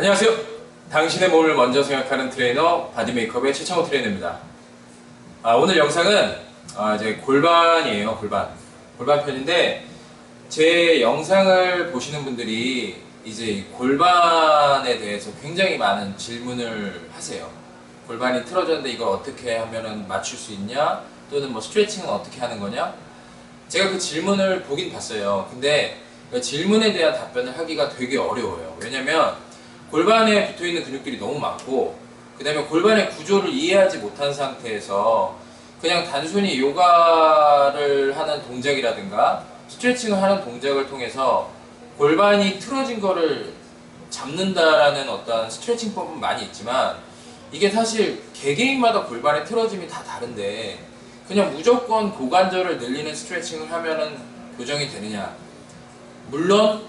안녕하세요. 당신의 몸을 먼저 생각하는 트레이너 바디메이크업의 최창호 트레이너입니다. 오늘 영상은 이제 골반이에요. 골반 편인데 제 영상을 보시는 분들이 이제 골반에 대해서 굉장히 많은 질문을 하세요. 골반이 틀어졌는데 이걸 어떻게 하면은 맞출 수 있냐? 또는 뭐 스트레칭은 어떻게 하는 거냐? 제가 그 질문을 보긴 봤어요. 근데 그 질문에 대한 답변을 하기가 되게 어려워요. 왜냐면 골반에 붙어있는 근육들이 너무 많고 그 다음에 골반의 구조를 이해하지 못한 상태에서 그냥 단순히 요가를 하는 동작이라든가 스트레칭을 하는 동작을 통해서 골반이 틀어진 거를 잡는다라는 어떤 스트레칭법은 많이 있지만 이게 사실 개개인마다 골반의 틀어짐이 다 다른데 그냥 무조건 고관절을 늘리는 스트레칭을 하면은 교정이 되느냐? 물론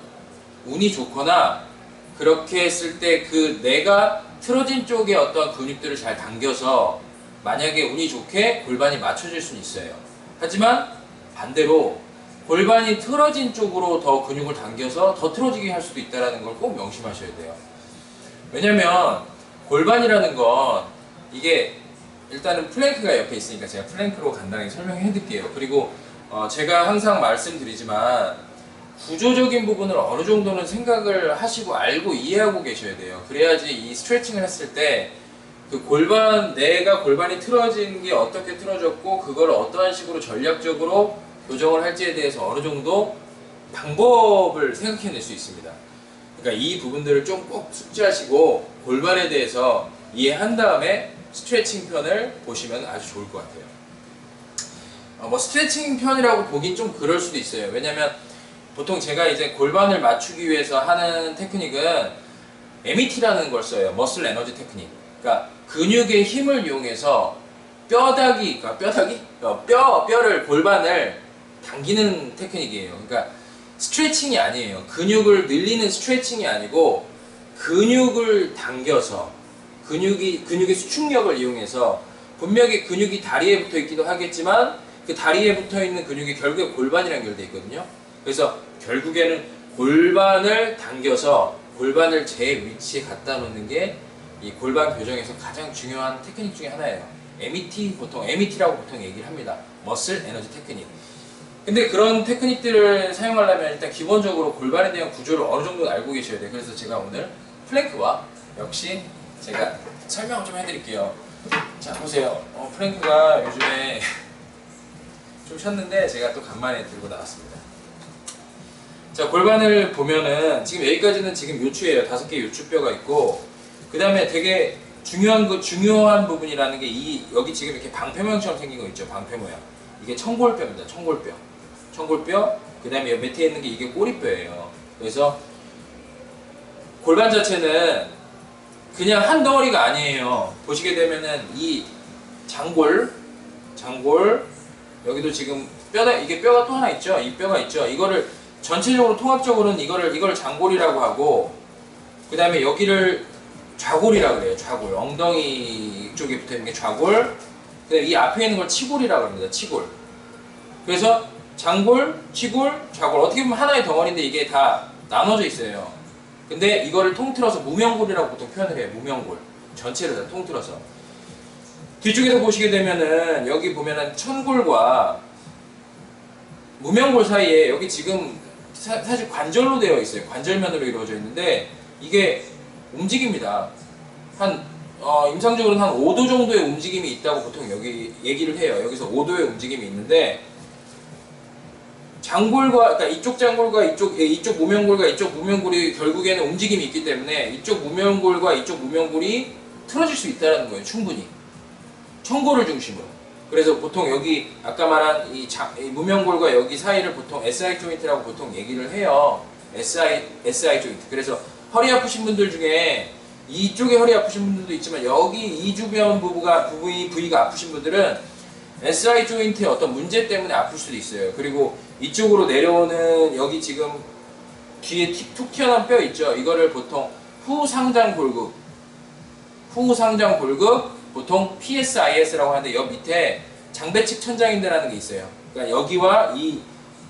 운이 좋거나 그렇게 했을 때 그 내가 틀어진 쪽의 어떤 근육들을 잘 당겨서 만약에 운이 좋게 골반이 맞춰질 수는 있어요. 하지만 반대로 골반이 틀어진 쪽으로 더 근육을 당겨서 더 틀어지게 할 수도 있다는 걸 꼭 명심하셔야 돼요. 왜냐면 골반이라는 건 이게 일단은 플랭크가 옆에 있으니까 제가 플랭크로 간단하게 설명해 드릴게요. 그리고 제가 항상 말씀드리지만 구조적인 부분을 어느 정도는 생각을 하시고 알고 이해하고 계셔야 돼요. 그래야지 이 스트레칭을 했을 때 그 골반, 내가 골반이 틀어진 게 어떻게 틀어졌고 그걸 어떠한 식으로 전략적으로 교정을 할지에 대해서 어느 정도 방법을 생각해낼 수 있습니다. 그러니까 이 부분들을 좀 꼭 숙지하시고 골반에 대해서 이해한 다음에 스트레칭 편을 보시면 아주 좋을 것 같아요. 뭐 스트레칭 편이라고 보긴 좀 그럴 수도 있어요. 왜냐면 보통 제가 이제 골반을 맞추기 위해서 하는 테크닉은 MET라는 걸 써요. 머슬 에너지 테크닉. 그러니까 근육의 힘을 이용해서 뼈를 골반을 당기는 테크닉이에요. 그러니까 스트레칭이 아니에요. 근육을 늘리는 스트레칭이 아니고 근육을 당겨서 근육의 수축력을 이용해서 분명히 근육이 다리에 붙어 있기도 하겠지만 그 다리에 붙어 있는 근육이 결국에 골반이랑 연결되어 있거든요. 그래서 결국에는 골반을 당겨서 골반을 제 위치에 갖다 놓는 게 이 골반 교정에서 가장 중요한 테크닉 중에 하나예요. MET라고 보통 얘기를 합니다. 머슬 에너지 테크닉. 근데 그런 테크닉들을 사용하려면 일단 기본적으로 골반에 대한 구조를 어느 정도 알고 계셔야 돼요. 그래서 제가 오늘 플랭크와 역시 제가 설명을 좀 해드릴게요. 자, 보세요. 플랭크가 요즘에 좀 쉬었는데 제가 또 간만에 들고 나왔습니다. 자, 골반을 보면은 지금 여기까지는 지금 요추예요. 5개의 요추뼈가 있고 그 다음에 되게 중요한 부분이라는 게 여기 지금 이렇게 방패 모양처럼 생긴 거 있죠. 방패 모양. 이게 청골뼈입니다. 청골뼈. 그 다음에 밑에 있는 게 이게 꼬리뼈예요. 그래서 골반 자체는 그냥 한 덩어리가 아니에요. 보시게 되면은 이 장골 여기도 지금 이게 뼈가 또 하나 있죠. 이 뼈가 있죠. 이거를 전체적으로 통합적으로는 이걸 장골이라고 하고 그 다음에 여기를 좌골이라고 그래요. 좌골. 엉덩이 쪽에 붙어 있는 게 좌골. 그 다음에 이 앞에 있는 걸 치골이라고 합니다. 치골. 그래서 장골, 치골, 좌골. 어떻게 보면 하나의 덩어리인데 이게 다 나눠져 있어요. 근데 이거를 통틀어서 무명골이라고 보통 표현을 해요. 무명골. 전체를 다 통틀어서. 뒤쪽에서 보시게 되면은 여기 보면은 천골과 무명골 사이에 여기 지금 사실 관절로 되어 있어요. 관절면으로 이루어져 있는데 이게 움직입니다. 임상적으로는 한 5도 정도의 움직임이 있다고 보통 여기 얘기를 해요. 여기서 5도의 움직임이 있는데 그러니까 이쪽 장골과 이쪽 무명골과 이쪽 무명골이 결국에는 움직임이 있기 때문에 이쪽 무명골과 이쪽 무명골이 틀어질 수 있다는 거예요. 충분히. 청골을 중심으로. 그래서 보통 여기 아까 말한 이 무명골과 여기 사이를 보통 SI 조인트라고 보통 얘기를 해요. SI 조인트. 그래서 허리 아프신 분들 중에 이쪽에 허리 아프신 분들도 있지만 여기 이 주변 부위가 아프신 분들은 SI 조인트의 어떤 문제 때문에 아플 수도 있어요. 그리고 이쪽으로 내려오는 여기 지금 뒤에 툭 튀어나온 뼈 있죠. 이거를 보통 후상장 골급 보통 PSIS라고 하는데 여기 밑에 장배측 천장인대라는 게 있어요. 그러니까 여기와 이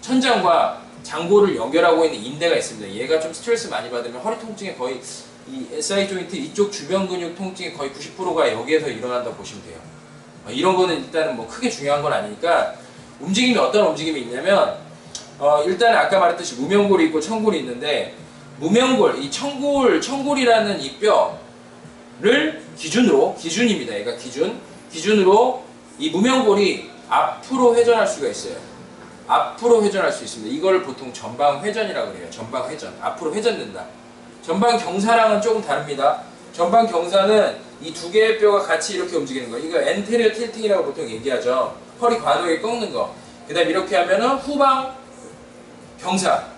천장과 장골을 연결하고 있는 인대가 있습니다. 얘가 좀 스트레스 많이 받으면 허리 통증에 거의 이 SI 조인트 이쪽 주변 근육 통증의 거의 90%가 여기에서 일어난다고 보시면 돼요. 이런 거는 일단은 뭐 크게 중요한 건 아니니까 움직임이 어떤 움직임이 있냐면 일단 아까 말했듯이 무명골이 있고 청골이 있는데 무명골, 이 청골이라는 이 뼈를 기준입니다. 얘가 기준으로 이 무명골이 앞으로 회전할 수가 있어요. 앞으로 회전할 수 있습니다. 이걸 보통 전방 회전이라고 그래요. 전방 회전. 앞으로 회전된다. 전방 경사랑은 조금 다릅니다. 전방 경사는 이 두 개의 뼈가 같이 이렇게 움직이는 거. 이거 엔테리어 틸팅이라고 보통 얘기하죠. 허리 과도하게 꺾는 거. 그 다음 이렇게 하면은 후방 경사.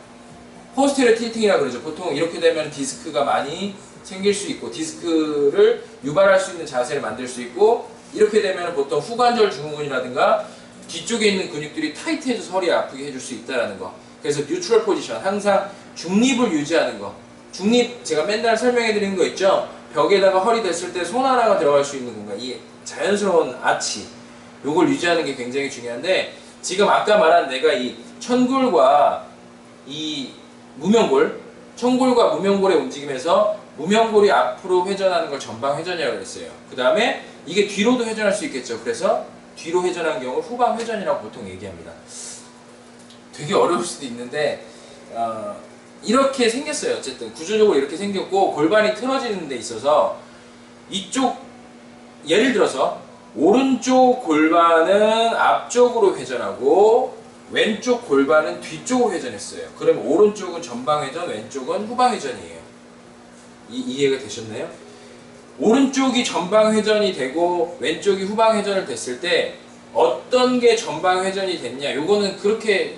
포스테리어 틸팅이라고 그러죠. 보통 이렇게 되면 디스크가 많이 생길 수 있고 디스크를 유발할 수 있는 자세를 만들 수 있고 이렇게 되면 보통 후관절 증후군이라든가 뒤쪽에 있는 근육들이 타이트해져서 허리 아프게 해줄 수 있다는 거. 그래서 뉴트럴 포지션, 항상 중립을 유지하는 거. 중립, 제가 맨날 설명해 드리는 거 있죠? 벽에다가 허리 댔을 때 손 하나가 들어갈 수 있는 공간, 이 자연스러운 아치, 요걸 유지하는 게 굉장히 중요한데, 지금 아까 말한 내가 이 천골과 이 무명골, 청골과 무명골의 움직임에서 무명골이 앞으로 회전하는 걸 전방 회전이라고 그랬어요. 그 다음에 이게 뒤로도 회전할 수 있겠죠. 그래서 뒤로 회전한 경우를 후방 회전이라고 보통 얘기합니다. 되게 어려울 수도 있는데 이렇게 생겼어요. 어쨌든 구조적으로 이렇게 생겼고 골반이 틀어지는 데 있어서 이쪽 예를 들어서 오른쪽 골반은 앞쪽으로 회전하고 왼쪽 골반은 뒤쪽으로 회전했어요. 그럼 오른쪽은 전방 회전, 왼쪽은 후방 회전이에요. 이해가 되셨나요? 오른쪽이 전방 회전이 되고 왼쪽이 후방 회전을 됐을 때 어떤 게 전방 회전이 됐냐, 요거는 그렇게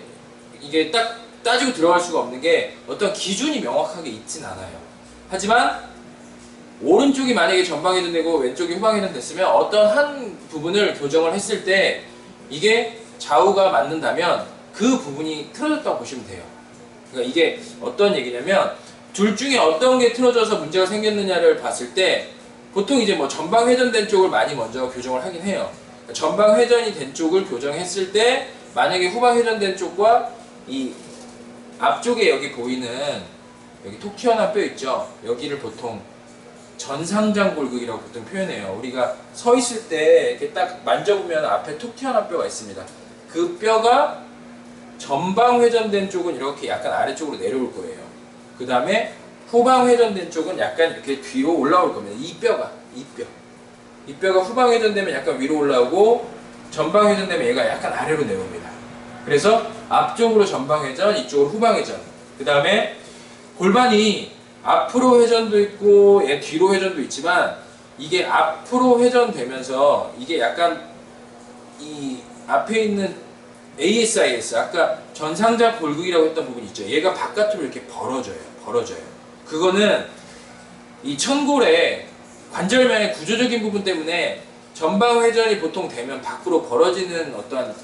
이게 딱 따지고 들어갈 수가 없는 게 어떤 기준이 명확하게 있진 않아요. 하지만 오른쪽이 만약에 전방 회전되고 왼쪽이 후방 회전됐으면 어떤 한 부분을 교정을 했을 때 이게 좌우가 맞는다면 그 부분이 틀어졌다고 보시면 돼요. 그러니까 이게 어떤 얘기냐면 둘 중에 어떤 게 틀어져서 문제가 생겼느냐를 봤을 때 보통 이제 뭐 전방 회전된 쪽을 많이 먼저 교정을 하긴 해요. 그러니까 전방 회전이 된 쪽을 교정했을 때 만약에 후방 회전된 쪽과 이 앞쪽에 여기 보이는 여기 톡 튀어나온 뼈 있죠? 여기를 보통 전상장 골격이라고 보통 표현해요. 우리가 서 있을 때 이렇게 딱 만져보면 앞에 톡 튀어나온 뼈가 있습니다. 그 뼈가 전방 회전된 쪽은 이렇게 약간 아래쪽으로 내려올 거예요. 그 다음에 후방 회전된 쪽은 약간 이렇게 뒤로 올라올 겁니다. 이 뼈가 후방 회전되면 약간 위로 올라오고 전방 회전되면 얘가 약간 아래로 내려옵니다. 그래서 앞쪽으로 전방 회전, 이쪽으로 후방 회전. 그 다음에 골반이 앞으로 회전도 있고 얘 뒤로 회전도 있지만 이게 앞으로 회전되면서 이게 약간 이 앞에 있는 ASIS, 아까 전상자 골격이라고 했던 부분이 있죠. 얘가 바깥으로 이렇게 벌어져요. 그거는 이 천골의 관절면의 구조적인 부분 때문에 전방 회전이 보통 되면 밖으로 벌어지는 어떤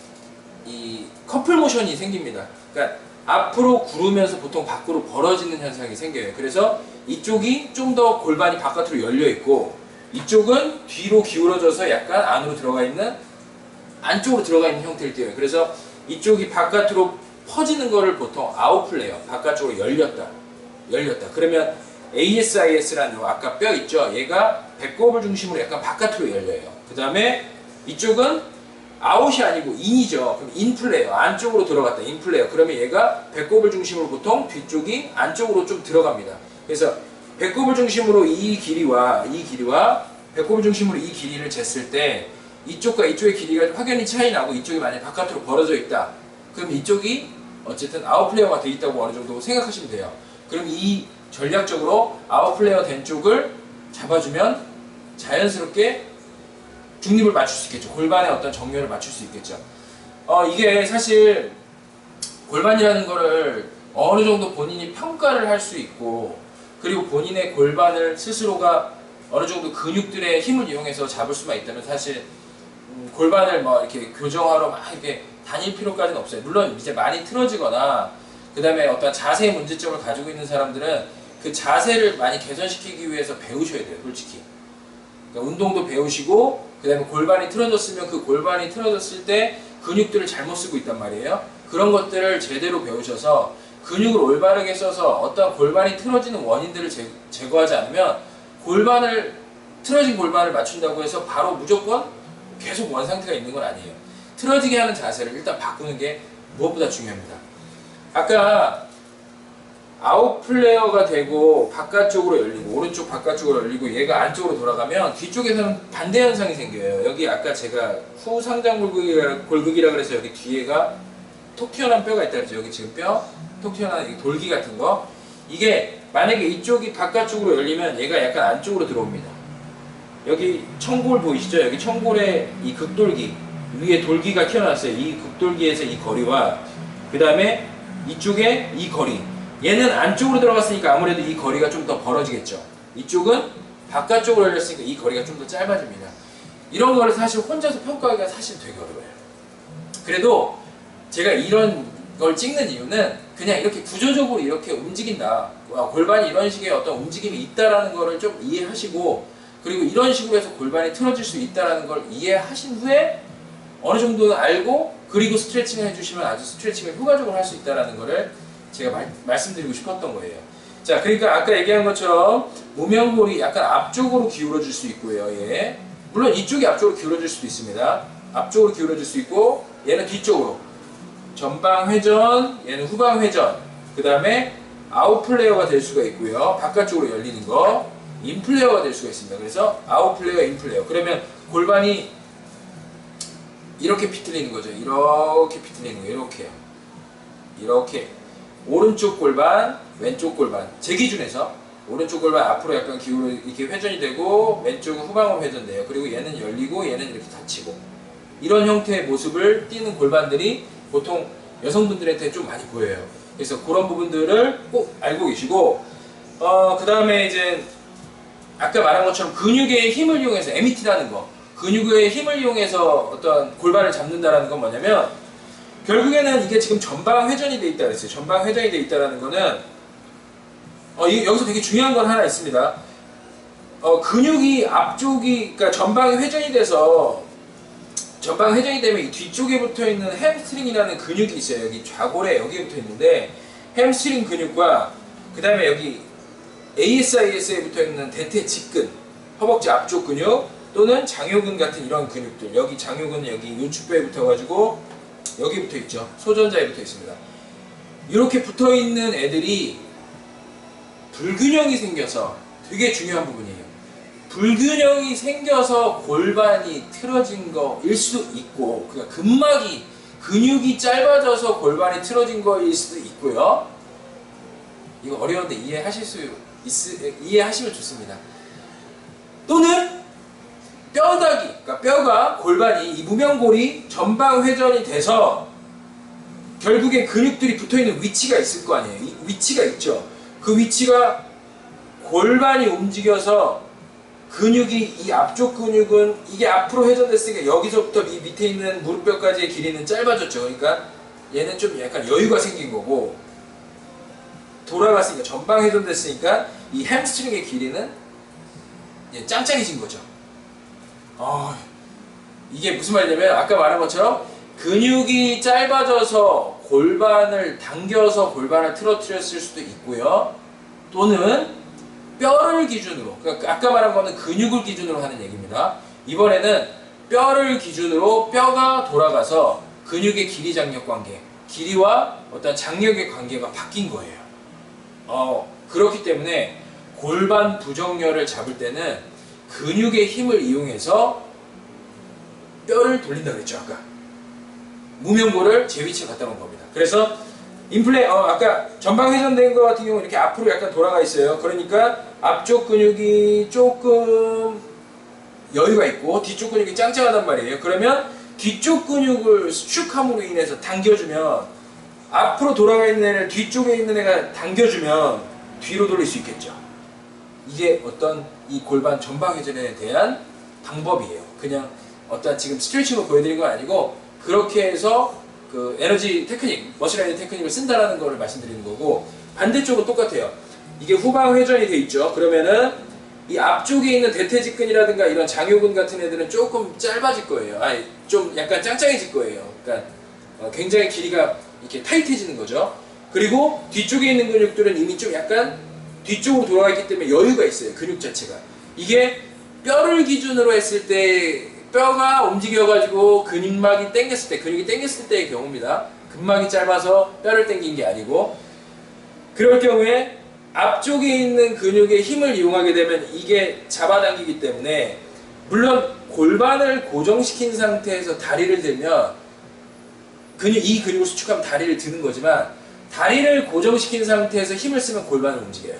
이 커플 모션이 생깁니다. 그러니까 앞으로 구르면서 보통 밖으로 벌어지는 현상이 생겨요. 그래서 이쪽이 좀 더 골반이 바깥으로 열려 있고 이쪽은 뒤로 기울어져서 약간 안으로 들어가 있는, 안쪽으로 들어가 있는 형태를 띄어요. 그래서 이쪽이 바깥으로 퍼지는 거를 보통 아웃플레이어, 바깥쪽으로 열렸다. 그러면 ASIS라는 요 아까 뼈 있죠? 얘가 배꼽을 중심으로 약간 바깥으로 열려요. 그 다음에 이쪽은 아웃이 아니고 인이죠. 그럼 인플레이어, 안쪽으로 들어갔다. 인플레이어. 그러면 얘가 배꼽을 중심으로 보통 뒤쪽이 안쪽으로 좀 들어갑니다. 그래서 배꼽을 중심으로 이 길이와 배꼽을 중심으로 이 길이를 쟀을 때 이쪽과 이쪽의 길이가 확연히 차이 나고 이쪽이 만약에 바깥으로 벌어져 있다. 그럼 이쪽이 어쨌든 아웃플레이어가 돼 있다고 어느 정도 생각하시면 돼요. 그럼 이 전략적으로 아웃플레이어 된 쪽을 잡아주면 자연스럽게 중립을 맞출 수 있겠죠. 골반의 어떤 정렬을 맞출 수 있겠죠. 이게 사실 골반이라는 거를 어느 정도 본인이 평가를 할 수 있고 그리고 본인의 골반을 스스로가 어느 정도 근육들의 힘을 이용해서 잡을 수만 있다면 사실 골반을 뭐 이렇게 교정하러 막 이렇게 다닐 필요까지는 없어요. 물론 이제 많이 틀어지거나 그 다음에 어떤 자세의 문제점을 가지고 있는 사람들은 그 자세를 많이 개선시키기 위해서 배우셔야 돼요. 솔직히. 그러니까 운동도 배우시고 그 다음에 골반이 틀어졌으면 그 골반이 틀어졌을 때 근육들을 잘못 쓰고 있단 말이에요. 그런 것들을 제대로 배우셔서 근육을 올바르게 써서 어떤 골반이 틀어지는 원인들을 제거하지 않으면 틀어진 골반을 맞춘다고 해서 바로 무조건 계속 원 상태가 있는 건 아니에요. 틀어지게 하는 자세를 일단 바꾸는 게 무엇보다 중요합니다. 아까 아웃플레어가 되고 바깥쪽으로 열리고 오른쪽 바깥쪽으로 열리고 얘가 안쪽으로 돌아가면 뒤쪽에서는 반대 현상이 생겨요. 여기 아까 제가 후상장 골극이라 그래서 여기 뒤에가 톡 튀어나온 뼈가 있다 그랬죠. 여기 지금 뼈 톡 튀어나온 돌기 같은 거, 이게 만약에 이쪽이 바깥쪽으로 열리면 얘가 약간 안쪽으로 들어옵니다. 여기 청골 보이시죠? 여기 청골에 이 극돌기 위에 돌기가 튀어나왔어요. 이 극돌기에서 이 거리와 그 다음에 이쪽에 이 거리, 얘는 안쪽으로 들어갔으니까 아무래도 이 거리가 좀 더 벌어지겠죠. 이쪽은 바깥쪽으로 열렸으니까 이 거리가 좀 더 짧아집니다. 이런 거를 사실 혼자서 평가하기가 사실 되게 어려워요. 그래도 제가 이런 걸 찍는 이유는 그냥 이렇게 구조적으로 이렇게 움직인다, 골반이 이런 식의 어떤 움직임이 있다라는 거를 좀 이해하시고, 그리고 이런 식으로 해서 골반이 틀어질 수 있다라는 걸 이해하신 후에 어느 정도는 알고, 그리고 스트레칭을 해주시면 아주 스트레칭을 효과적으로 할 수 있다라는 거를 제가 말씀드리고 싶었던 거예요. 자, 그러니까 아까 얘기한 것처럼 무명골이 약간 앞쪽으로 기울어질 수 있고요. 예. 물론 이쪽이 앞쪽으로 기울어질 수도 있습니다. 앞쪽으로 기울어질 수 있고, 얘는 뒤쪽으로 전방 회전, 얘는 후방 회전, 그 다음에 아웃플레어가 될 수가 있고요. 바깥쪽으로 열리는 거 인플레어가 될 수가 있습니다. 그래서 아웃플레어, 인플레어. 그러면 골반이 이렇게 비틀리는 거죠. 이렇게 비틀리는 거예요. 이렇게요. 이렇게 오른쪽 골반, 왼쪽 골반. 제 기준에서 오른쪽 골반 앞으로 약간 기울어 이렇게 회전이 되고, 왼쪽은 후방으로 회전돼요. 그리고 얘는 열리고 얘는 이렇게 닫히고, 이런 형태의 모습을 띠는 골반들이 보통 여성분들한테 좀 많이 보여요. 그래서 그런 부분들을 꼭 알고 계시고, 그 다음에 이제 아까 말한 것처럼 근육의 힘을 이용해서, MET라는 거, 근육의 힘을 이용해서 어떤 골반을 잡는다라는 건 뭐냐면, 결국에는 이게 지금 전방 회전이 돼 있다 그랬어요. 전방 회전이 돼 있다라는 거는 여기서 되게 중요한 건 하나 있습니다. 근육이 앞쪽이, 그러니까 전방이 회전이 돼서, 전방 회전이 되면 이 뒤쪽에 붙어 있는 햄스트링이라는 근육이 있어요. 여기 좌골에 여기에 붙어 있는데, 햄스트링 근육과 그 다음에 여기 ASIS에 붙어 있는 대퇴직근, 허벅지 앞쪽 근육 또는 장요근 같은 이런 근육들, 여기 장요근은 여기 윤축뼈에 붙어가지고 여기 붙어 있죠. 소전자에 붙어 있습니다. 이렇게 붙어 있는 애들이 불균형이 생겨서, 되게 중요한 부분이에요. 불균형이 생겨서 골반이 틀어진 거일 수도 있고, 그러니까 근막이, 근육이 짧아져서 골반이 틀어진 거일 수도 있고요. 이거 어려운데 이해하시면 좋습니다. 또는 뼈다귀, 그러니까 뼈가, 골반이, 이 무명골이 전방 회전이 돼서 결국에 근육들이 붙어있는 위치가 있을 거 아니에요. 이 위치가 있죠. 그 위치가 골반이 움직여서 근육이, 이 앞쪽 근육은 이게 앞으로 회전됐으니까 여기서부터 이 밑에 있는 무릎뼈까지의 길이는 짧아졌죠. 그러니까 얘는 좀 약간 여유가 생긴 거고, 돌아갔으니까 전방 회전됐으니까 이 햄스트링의 길이는 짱짱해진 거죠. 이게 무슨 말이냐면, 아까 말한 것처럼 근육이 짧아져서 골반을 당겨서 골반을 틀어뜨렸을 수도 있고요. 또는 뼈를 기준으로, 그러니까 아까 말한 거는 근육을 기준으로 하는 얘기입니다. 이번에는 뼈를 기준으로 뼈가 돌아가서 근육의 길이 장력 관계, 길이와 어떤 장력의 관계가 바뀐 거예요. 그렇기 때문에 골반 부정렬을 잡을 때는 근육의 힘을 이용해서 뼈를 돌린다 그랬죠. 아까 무명골을 제 위치에 갖다 놓은 겁니다. 그래서 아까 전방 회전된 거 같은 경우는 이렇게 앞으로 약간 돌아가 있어요. 그러니까 앞쪽 근육이 조금 여유가 있고 뒤쪽 근육이 짱짱하단 말이에요. 그러면 뒤쪽 근육을 수축함으로 인해서 당겨주면, 앞으로 돌아가 있는 애를 뒤쪽에 있는 애가 당겨주면 뒤로 돌릴 수 있겠죠. 이게 어떤 이 골반 전방 회전에 대한 방법이에요. 그냥 어떤 지금 스트레칭으로 보여드린 건 아니고, 그렇게 해서 그 에너지 테크닉, 머슬 에너지 테크닉을 쓴다라는 거를 말씀드리는 거고, 반대쪽은 똑같아요. 이게 후방 회전이 돼 있죠. 그러면은 이 앞쪽에 있는 대퇴직근이라든가 이런 장요근 같은 애들은 조금 짧아질 거예요. 좀 약간 짱짱해질 거예요. 그러니까 굉장히 길이가 이렇게 타이트해지는 거죠. 그리고 뒤쪽에 있는 근육들은 이미 좀 약간 뒤쪽으로 돌아가 있기 때문에 여유가 있어요. 근육 자체가. 이게 뼈를 기준으로 했을 때 뼈가 움직여가지고 근육막이 당겼을 때, 근육이 당겼을 때의 경우입니다. 근막이 짧아서 뼈를 당긴 게 아니고, 그럴 경우에 앞쪽에 있는 근육의 힘을 이용하게 되면 이게 잡아당기기 때문에, 물론 골반을 고정시킨 상태에서 다리를 들면 이 근육을 수축하면 다리를 드는 거지만, 다리를 고정시킨 상태에서 힘을 쓰면 골반을 움직여요.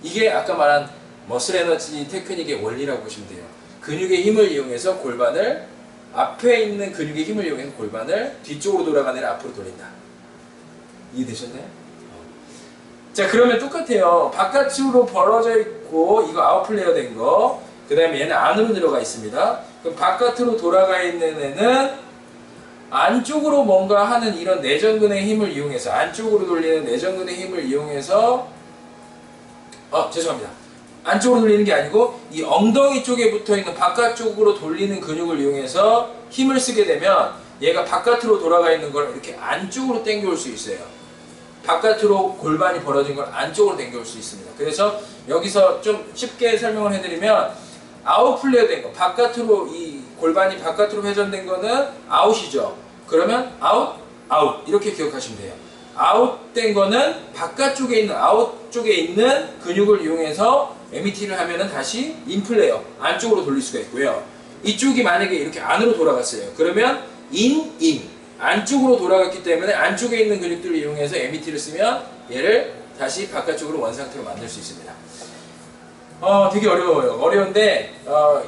이게 아까 말한 머슬 에너지 테크닉의 원리라고 보시면 돼요. 근육의 힘을 이용해서 골반을, 앞에 있는 근육의 힘을 이용해서 골반을 뒤쪽으로 돌아가는 애를 앞으로 돌린다. 이해되셨나요? 자, 그러면 똑같아요. 바깥으로 벌어져 있고 이거 아웃플레이어 된 거, 그 다음에 얘는 안으로 들어가 있습니다. 그럼 바깥으로 돌아가 있는 애는 안쪽으로 뭔가 하는 이런 내전근의 힘을 이용해서, 안쪽으로 돌리는 내전근의 힘을 이용해서, 죄송합니다. 안쪽으로 돌리는 게 아니고 이 엉덩이 쪽에 붙어있는 바깥쪽으로 돌리는 근육을 이용해서 힘을 쓰게 되면 얘가 바깥으로 돌아가 있는 걸 이렇게 안쪽으로 당겨올 수 있어요. 바깥으로 골반이 벌어진 걸 안쪽으로 당겨올 수 있습니다. 그래서 여기서 좀 쉽게 설명을 해드리면, 아웃플레이어 된 거, 바깥으로 이 골반이 바깥으로 회전된 거는 아웃이죠. 그러면 아웃, 아웃 이렇게 기억하시면 돼요. 아웃된 거는 바깥쪽에 있는, 아웃 쪽에 있는 근육을 이용해서 MET를 하면은 다시 인플레이어, 안쪽으로 돌릴 수가 있고요. 이쪽이 만약에 이렇게 안으로 돌아갔어요. 그러면 인, 안쪽으로 돌아갔기 때문에 안쪽에 있는 근육들을 이용해서 MET를 쓰면 얘를 다시 바깥쪽으로 원상태로 만들 수 있습니다. 되게 어려워요. 어려운데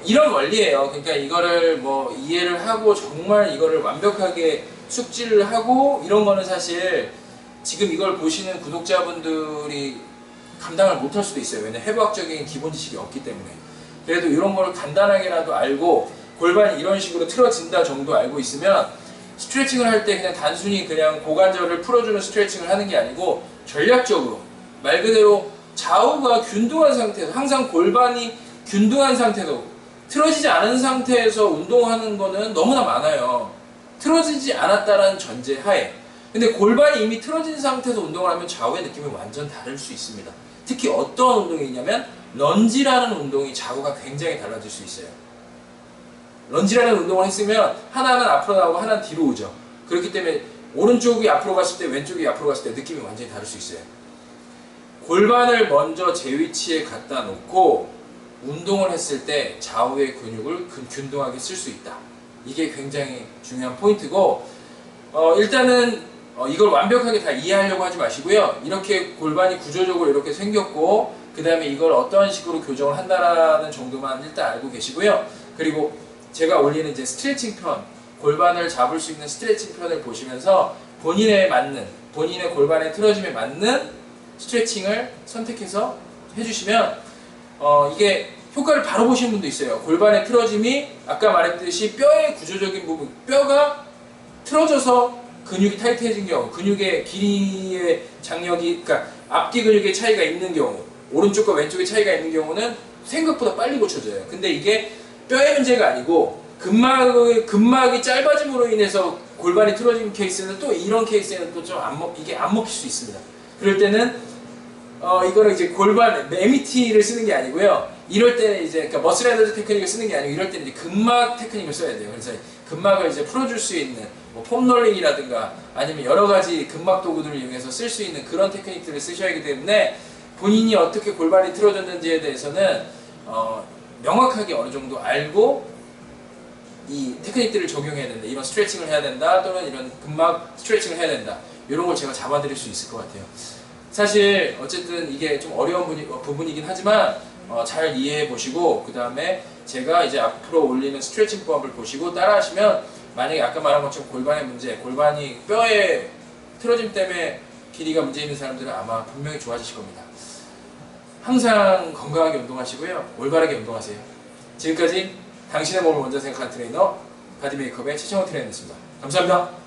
이런 원리예요. 그러니까 이거를 뭐 이해를 하고 정말 이거를 완벽하게 숙지를 하고 이런 거는 사실 지금 이걸 보시는 구독자분들이 감당을 못할 수도 있어요. 왜냐면 해부학적인 기본 지식이 없기 때문에. 그래도 이런 걸 간단하게라도 알고 골반이 이런 식으로 틀어진다 정도 알고 있으면 스트레칭을 할 때 그냥 단순히 그냥 고관절을 풀어주는 스트레칭을 하는 게 아니고 전략적으로, 말 그대로 좌우가 균등한 상태에서, 항상 골반이 균등한 상태도, 틀어지지 않은 상태에서 운동하는 거는 너무나 많아요. 틀어지지 않았다는 전제 하에. 근데 골반이 이미 틀어진 상태에서 운동을 하면 좌우의 느낌이 완전 다를 수 있습니다. 특히 어떤 운동이 있냐면 런지라는 운동이 좌우가 굉장히 달라질 수 있어요. 런지라는 운동을 했으면 하나는 앞으로 나오고 하나는 뒤로 오죠. 그렇기 때문에 오른쪽이 앞으로 갔을 때 왼쪽이 앞으로 갔을 때 느낌이 완전히 다를 수 있어요. 골반을 먼저 제 위치에 갖다 놓고 운동을 했을 때 좌우의 근육을 균등하게 쓸 수 있다. 이게 굉장히 중요한 포인트고, 일단은 이걸 완벽하게 다 이해하려고 하지 마시고요. 이렇게 골반이 구조적으로 이렇게 생겼고, 그 다음에 이걸 어떤 식으로 교정을 한다라는 정도만 일단 알고 계시고요. 그리고 제가 올리는 이제 스트레칭 편, 골반을 잡을 수 있는 스트레칭 편을 보시면서 본인에 맞는, 본인의 골반의 틀어짐에 맞는 스트레칭을 선택해서 해주시면 이게 효과를 바로 보시는 분도 있어요. 골반의 틀어짐이 아까 말했듯이 뼈의 구조적인 부분, 뼈가 틀어져서 근육이 타이트해진 경우, 근육의 길이의 장력이, 그러니까 앞뒤 근육의 차이가 있는 경우, 오른쪽과 왼쪽의 차이가 있는 경우는 생각보다 빨리 고쳐져요. 근데 이게 뼈의 문제가 아니고 근막이 짧아짐으로 인해서 골반이 틀어진 케이스는, 또 이런 케이스에는 또 좀 이게 안 먹힐 수 있습니다. 그럴 때는 이거는 이제 골반 MET를 쓰는 게 아니고요. 이럴 때는 이제 그러니까 머슬 에너지 테크닉을 쓰는 게 아니고, 이럴 때는 이제 근막 테크닉을 써야 돼요. 그래서 근막을 이제 풀어줄 수 있는 뭐 폼롤링이라든가 아니면 여러 가지 근막 도구들을 이용해서 쓸 수 있는 그런 테크닉들을 쓰셔야 하기 때문에, 본인이 어떻게 골반이 틀어졌는지에 대해서는 명확하게 어느 정도 알고 이 테크닉들을 적용해야 된다. 이런 스트레칭을 해야 된다. 또는 이런 근막 스트레칭을 해야 된다. 이런 걸 제가 잡아드릴 수 있을 것 같아요. 사실 어쨌든 이게 좀 어려운 부분이긴 하지만 잘 이해해 보시고, 그 다음에 제가 이제 앞으로 올리는 스트레칭법을 보시고 따라 하시면, 만약에 아까 말한 것처럼 골반의 문제, 골반이 뼈의 틀어짐 때문에 길이가 문제 있는 사람들은 아마 분명히 좋아지실 겁니다. 항상 건강하게 운동하시고요. 올바르게 운동하세요. 지금까지 당신의 몸을 먼저 생각하는 트레이너 바디메이크업의 최정호 트레이너였습니다. 감사합니다.